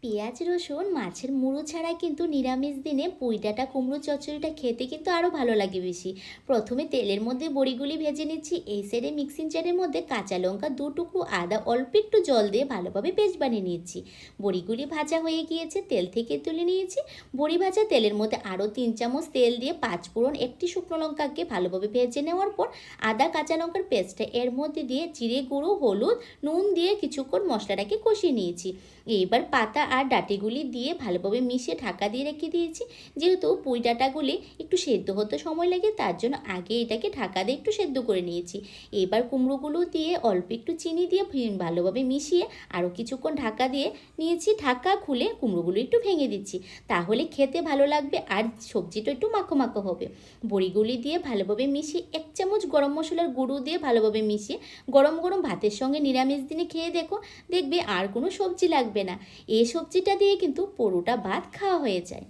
পেঁয়াজ রসুন মাছের মুড়ো ছাড়া কিন্তু নিরামিষ দিনে পুঁই ডাঁটা কুমড়ো চচ্চড়িটা খেতে কিন্তু আরও ভালো লাগে বেশি। প্রথমে তেলের মধ্যে বড়িগুলি ভেজে নিচ্ছি। এই সাইডে মিক্সিং জারের মধ্যে কাঁচা লঙ্কা, দু টুকরো আদা, অল্প একটু জল দিয়ে ভালোভাবে পেস্ট বানিয়ে নিয়েছি। বড়িগুলি ভাজা হয়ে গিয়েছে, তেল থেকে তুলে নিয়েছি। বড়ি ভাজা তেলের মধ্যে আরও 3 চামচ তেল দিয়ে 5 ফোড়ন, একটি শুকনো লঙ্কাকে ভালোভাবে ভেজে নেওয়ার পর আদা কাঁচা লঙ্কার পেস্টটা এর মধ্যে দিয়ে জিরে গুঁড়ো, হলুদ, নুন দিয়ে কিছুক্ষণ মশলাটাকে কষিয়ে নিয়েছি। এইবার পাতা আর ডাঁটিগুলি দিয়ে ভালোভাবে মিশিয়ে ঢাকা দিয়ে রেখে দিয়েছি। যেহেতু পুঁই ডাঁটাগুলি একটু সেদ্ধ হতে সময় লাগে, তার জন্য আগে এটাকে ঢাকা দিয়ে একটু সেদ্ধ করে নিয়েছি। এবার কুমড়োগুলো দিয়ে অল্প একটু চিনি দিয়ে ভালোভাবে মিশিয়ে আরও কিছুক্ষণ ঢাকা দিয়ে নিয়েছি। ঢাকা খুলে কুমড়োগুলো একটু ভেঙে দিচ্ছি, তাহলে খেতে ভালো লাগবে আর সবজিটা একটু মাখো মাখো হবে। বড়িগুলি দিয়ে ভালোভাবে মিশিয়ে 1 চামচ গরম মশলার গুঁড়ো দিয়ে ভালোভাবে মিশিয়ে গরম গরম ভাতের সঙ্গে নিরামিষ দিনে খেয়ে দেখো, দেখবে আর কোনো সবজি লাগবে না। এই সবজিটা দিয়ে কিন্তু পুরোটা ভাত খাওয়া হয়ে যায়।